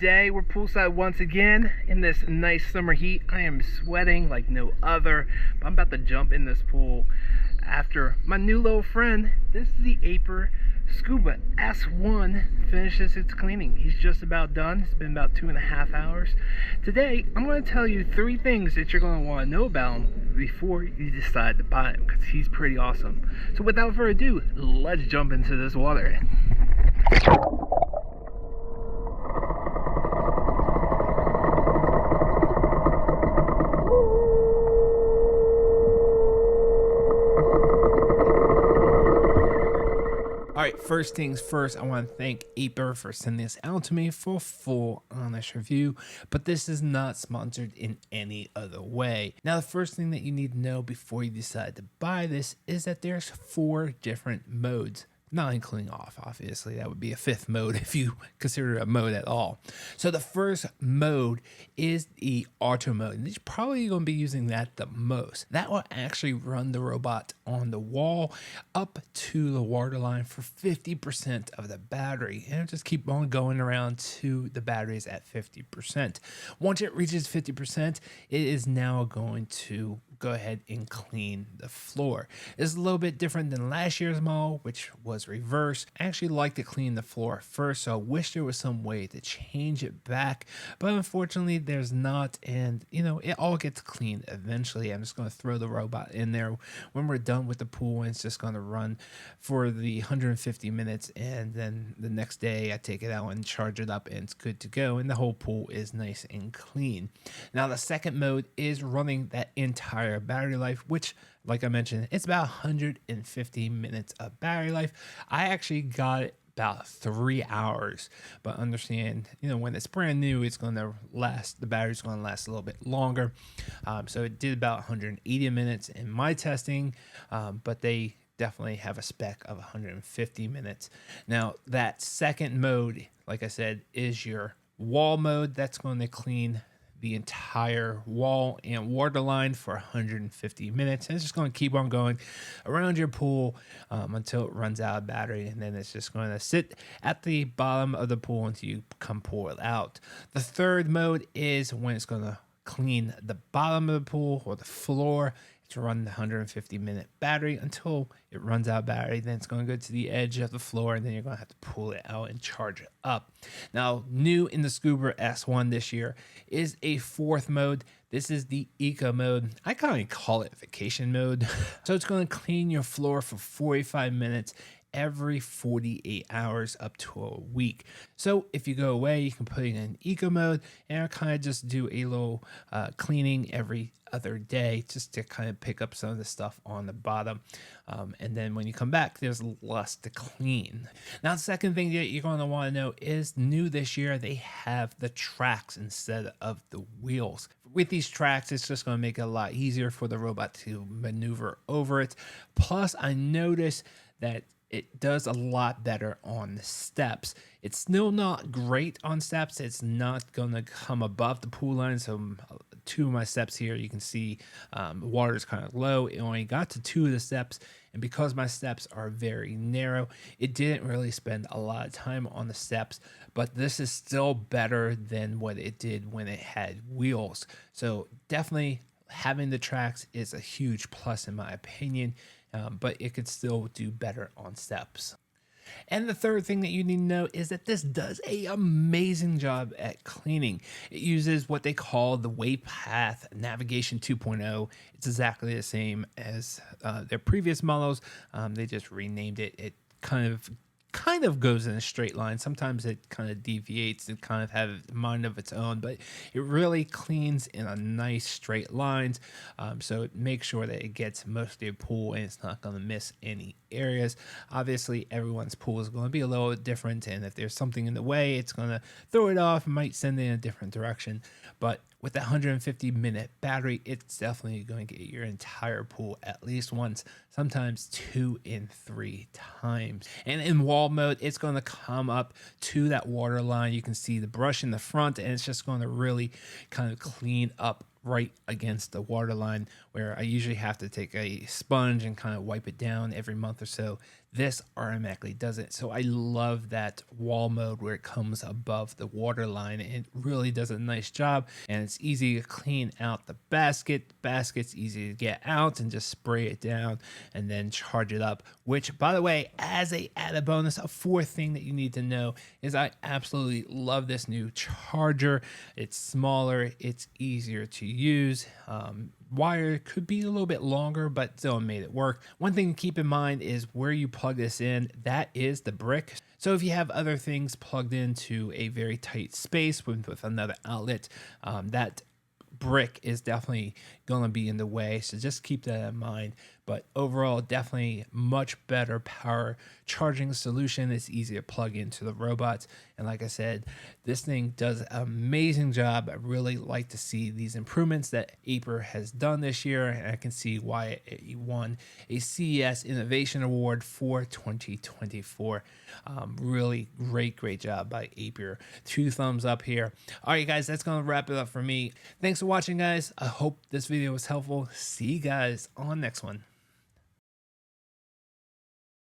Today we're poolside once again in this nice summer heat. I am sweating like no other, but I'm about to jump in this pool after my new little friend. This is the Aiper Scuba S1 finishes its cleaning. He's just about done. It's been about 2.5 hours. Today I'm going to tell you 3 things that you're going to want to know about him before you decide to buy him, because he's pretty awesome. So without further ado, let's jump into this water. Alright, first things first, I want to thank Aiper for sending this out to me for a full, honest review, but this is not sponsored in any other way. Now, the first thing that you need to know before you decide to buy this is that there's 4 different modes. Not including off, obviously. That would be a 5th mode if you consider it a mode at all. So the first mode is the auto mode. And you're probably going to be using that the most. That will actually run the robot on the wall up to the water line for 50% of the battery. And it'll just keep on going around to the batteries at 50%. Once it reaches 50%, it is now going to go ahead and clean the floor. It's a little bit different than last year's model, which was reverse. I actually like to clean the floor first, so I wish there was some way to change it back, but unfortunately there's not, and you know, it all gets cleaned eventually. I'm just going to throw the robot in there when we're done with the pool, and it's just going to run for the 150 minutes, and then the next day I take it out and charge it up and it's good to go, and the whole pool is nice and clean. Now the second mode is running that entire battery life, which, like I mentioned, it's about 150 minutes of battery life. I actually got it about 3 hours, but understand, you know, when it's brand new, it's going to last, the battery's going to last a little bit longer. So it did about 180 minutes in my testing, but they definitely have a spec of 150 minutes. Now that second mode, like I said, is your wall mode. That's going to clean the entire wall and water line for 150 minutes, and it's just going to keep on going around your pool until it runs out of battery, and then it's just going to sit at the bottom of the pool until you come pull it out. The third mode is when it's going to clean the bottom of the pool or the floor. To run the 150-minute battery until it runs out of battery. Then it's going to go to the edge of the floor, and then you're going to have to pull it out and charge it up. Now, new in the Scuba S1 this year is a 4th mode. This is the eco mode. I kind of call it vacation mode. So it's going to clean your floor for 45 minutes every 48 hours up to a week. So if you go away, you can put it in eco mode and kind of just do a little cleaning every other day, just to kind of pick up some of the stuff on the bottom, and then when you come back, there's less to clean. Now, the second thing that you're going to want to know is new this year, they have the tracks instead of the wheels. With these tracks, it's just going to make it a lot easier for the robot to maneuver over it. Plus, I noticed that it does a lot better on the steps. It's still not great on steps. It's not going to come above the pool line. So 2 of my steps here, you can see the water is kind of low. It only got to 2 of the steps. And because my steps are very narrow, it didn't really spend a lot of time on the steps. But this is still better than what it did when it had wheels. So definitely having the tracks is a huge plus in my opinion. But it could still do better on steps. And the third thing that you need to know is that this does an amazing job at cleaning. It uses what they call the Waypath Navigation 2.0. It's exactly the same as their previous models. They just renamed it. It kind of goes in a straight line. Sometimes it kind of deviates and kind of have a mind of its own, but it really cleans in a nice straight lines. So make sure that it gets most of your pool and it's not going to miss any areas. Obviously, everyone's pool is going to be a little different, and if there's something in the way, it's going to throw it off, might send it in a different direction. But with the 150-minute battery, it's definitely going to get your entire pool at least once, sometimes 2 and 3 times. And in wall mode, it's going to come up to that water line. You can see the brush in the front, and it's just going to really kind of clean up right against the water line, where I usually have to take a sponge and kind of wipe it down every month or so This automatically does it. So I love that wall mode where it comes above the water line. It really does a nice job, and it's easy to clean out the basket. The basket's easy to get out and just spray it down and then charge it up, which, by the way, as a added bonus, a fourth thing that you need to know is I absolutely love this new charger. It's smaller, it's easier to use. Wire could be a little bit longer, but still made it work. One thing to keep in mind is where you plug this in, that is the brick. So if you have other things plugged into a very tight space with another outlet, that brick is definitely going to be in the way. So just keep that in mind. But overall, definitely much better power charging solution. It's easy to plug into the robots. And like I said, this thing does an amazing job. I really like to see these improvements that Aiper has done this year. And I can see why it won a CES Innovation Award for 2024. Really great job by Aiper. 2 thumbs up here. All right, guys, that's going to wrap it up for me. Thanks for watching, guys. I hope this video was helpful. See you guys on the next one.